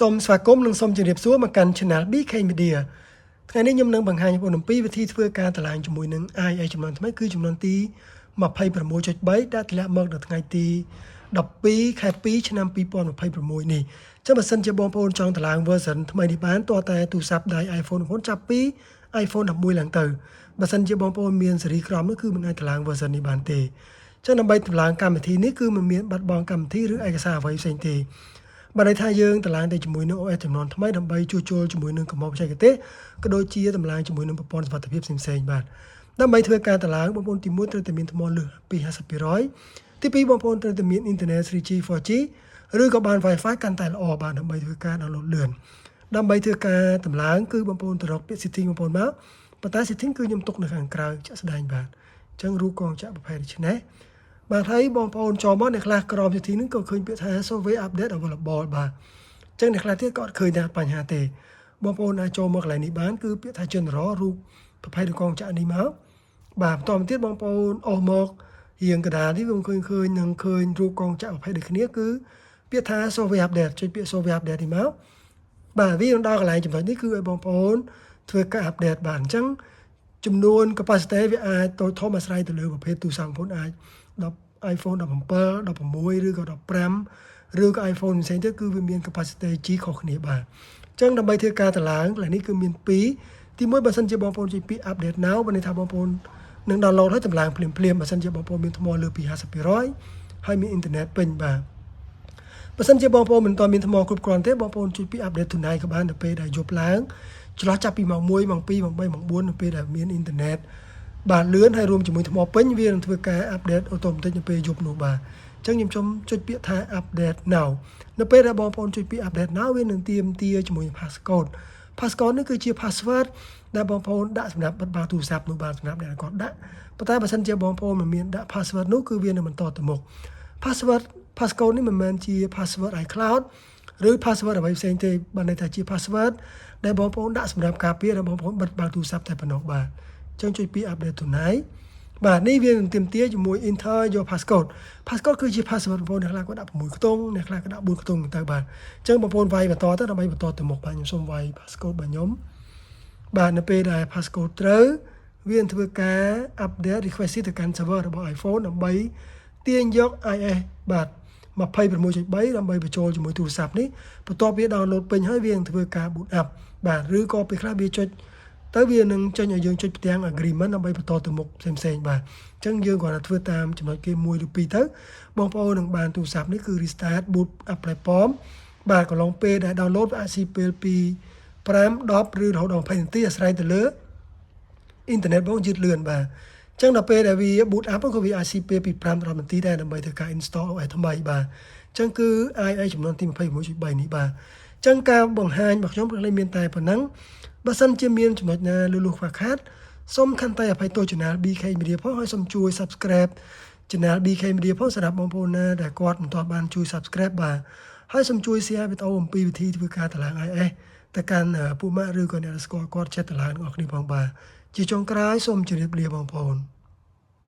សូមស្វាគមន៍និងសូមជម្រាបសួរមកកាន់ Channel BK Media ថ្ងៃនេះខ្ញុំនឹងបង្ហាញបងប្អូនអំពីវិធីធ្វើការតឡើងជាមួយនឹង IA ចំនួនថ្មីគឺចំនួនទី26.3ដែលធ្លាក់មកនៅថ្ងៃទី12ខែ2ឆ្នាំ2026នេះចាំបើសិនជាបងប្អូនចង់តឡើង version ថ្មីនេះបានតើតែទូរស័ព្ទដៃ iPhone ចាប់ពី iPhone 11ឡើងទៅបើសិនជាបងប្អូនមានស៊េរីក្រោមនោះគឺមិនអាចតឡើង version នេះបានទេចឹងដើម្បីតឡើងកម្មវិធីនេះគឺមិនមានបាត់បង់កម្មវិធីឬឯកសារអ្វីផ្សេងទេបានន័យថាយើងតម្លើងទៅជាមួយនឹង OS ចំនួនថ្មីដើម្បីជួសជុលជាមួយនឹងកម្រិតបច្ចេកទេសក៏ដូចជាតម្លើងជាមួយនឹងប្រព័ន្ធសុវត្ថិភាពផ្សេងៗបាទដើម្បីធ្វើការតម្លើងបងប្អូនទី1ត្រូវតែមានថ្មលើសពី 50% ទី2បងប្អូនត្រូវតែមានអ៊ីនធឺណិត 3G 4G ឬក៏បាន Wi-Fi កាន់តែល្អបាទដើម្បីធ្វើការ download លឿនដើម្បីធ្វើការតម្លើងគឺបងប្អូនទៅរកពាក្យ setting បងប្អូនមកប៉ុន្តែ setting គឺខ្ញុំទុកនៅខាងក្រៅជាក់ស្ដែងបាទអញ្ចឹងរូបកងចាក់ប្រភេទដូច្នេះបាទហើយបងប្អូនចូលមកនៅខ្លះក្រោម setting ហ្នឹងក៏ឃើញពាក្យថា software update available បាទអញ្ចឹងអ្នកខ្លះទៀតក៏អត់ឃើញដែរបញ្ហាទេបងប្អូនអាចចូលមកកន្លែងនេះបានគឺពាក្យថា general រូបប្រភេទកងចាក់នេះមកបាទបន្តមកទៀតបងប្អូនអស់មករៀងកណ្ដាលនេះខ្ញុំឃើញនឹងឃើញរូបកងចាក់ប្រភេទដូចគ្នាគឺពាក្យថា software update ចុចពាក្យ software update នេះមកបាទវាដល់កន្លែងចំណុចនេះគឺឲ្យបងប្អូនធ្វើការ update បាទអញ្ចឹងចំនួន capacity វាអាចតូចធំអាស្រ័យទៅលើប្រភេទទូរស័ព្ទបងប្អូនអាចiPhone 17 16ឬក៏15ឬក៏ iPhone ផ្សេងទៀតគឺវាមាន capacity G ខុសគ្នាបាទអញ្ចឹងដើម្បីធ្វើការតឡើងកន្លែងនេះគឺមាន2ទី1បើសិនជាបងប្អូនចុចពាក្យ update now បានន័យថាបងប្អូននឹង download ហើយតម្លើងភ្លាមៗបើសិនជាបងប្អូនមានថ្មលើពី 50% ហើយមានអ៊ីនធឺណិតពេញបាទបើសិនជាបងប្អូនមិនទាន់មានថ្មគ្រប់គ្រាន់ទេបងប្អូនចុចពាក្យ update tonight ក៏បានទៅពេលដែលយប់ឡើងចន្លោះចាប់ពីម៉ោង1ម៉ោង2ម៉ោង3ម៉ោង4នៅពេលដែលមានអ៊ីនធឺណិតបាទលឿនហើយរួមជាមួយថ្មពេញវានឹងធ្វើការ update automatic នៅពេលយប់នោះបាទអញ្ចឹងខ្ញុំចុចពាក្យថា update now នៅពេលដែលបងប្អូនចុចពាក្យ update now វានឹងទាមទារជាមួយ passcode នេះគឺជា password ដែលបងប្អូនដាក់សម្រាប់បិទបើកទូរស័ព្ទនោះបានសម្រាប់អ្នកគាត់ដាក់ប៉ុន្តែបើសិនជាបងប្អូនមិនមានដាក់ password នោះគឺវានឹងបន្តទៅមុខ passcode នេះមិនមែនជា password iCloud ឬ password អ្វីផ្សេងទេបានន័យថាជា password ដែលបងប្អូនដាក់សម្រាប់ការពារដល់បងប្អូនបិទបើកទូរស័ព្ទតែប៉ុណ្ណោះបាទអញ្ចឹងចុចពាក្យ update tonight បាទនេះវានឹងទាមទារជាមួយ enter your passcode គឺជា password បងប្អូនអ្នកខ្លះគាត់ដាក់6ខ្ទង់អ្នកខ្លះក៏ដាក់4ខ្ទង់ទៅបាទអញ្ចឹងបងប្អូនវាយបន្តទៅដើម្បីបន្តទៅមុខបាទខ្ញុំសូមវាយ passcode របស់ខ្ញុំបាទនៅពេលដែល passcode ត្រូវវានឹងធ្វើការ update request ទៅកាន់ server របស់ iPhone ដើម្បីទាញយក iOS បាទ26.3 ដើម្បីបញ្ចូលជាមួយទូរស័ព្ទនេះបន្ទាប់វា download ពេញហើយវានឹងធ្វើការ boot up បាទឬក៏ពេលខ្លះវាចុចទៅវានឹងចេញឲ្យយើងចុចផ្ទាំង agreement ដើម្បីបន្តទៅមុខផ្សេងៗបាទអញ្ចឹងយើងគ្រាន់តែធ្វើតាមចំណុចគេ1ឬ2ទៅបងប្អូននឹងបានទូរស័ព្ទនេះគឺ restart boot up platform បាទកន្លងពេលដែល download វាអាចស៊ីពេលពី5 10ឬរហូតដល់20នាទីអាស្រ័យទៅលើអ៊ីនធឺណិតបងយឺតលឿនបាទអញ្ចឹងដល់ពេលដែលវា boot up ក៏វាអាចស៊ីពេលពី5ដល់10នាទីដែរដើម្បីធ្វើការ install OS ថ្មីបាទអញ្ចឹងគឺ IA ចំនួនទី26.3នេះបាទអញ្ចឹងការបង្ហាញរបស់ខ្ញុំគឺមានតែប៉ុណ្ណឹងបើសិនជាមានចំណុចណាលឺលួសខ្វះខាតសូមខន្តីអភ័យទោស Channel BK Media ផងហើយសូមជួយ Subscribe Channel BK Media ផងសម្រាប់បងប្អូនណាដែលគាត់មិនទាន់បានជួយ Subscribe បាទហើយសូមជួយ Share វីដេអូអំពីវិធីធ្វើការតឡើង iOS ទៅកាន់ពួកម៉ាក់ឬក៏អ្នកស្គាល់គាត់ចិត្តតឡើងអ្នកនរគ្នាផងបាទជាចុងក្រោយសូមជម្រាបលាបងប្អូន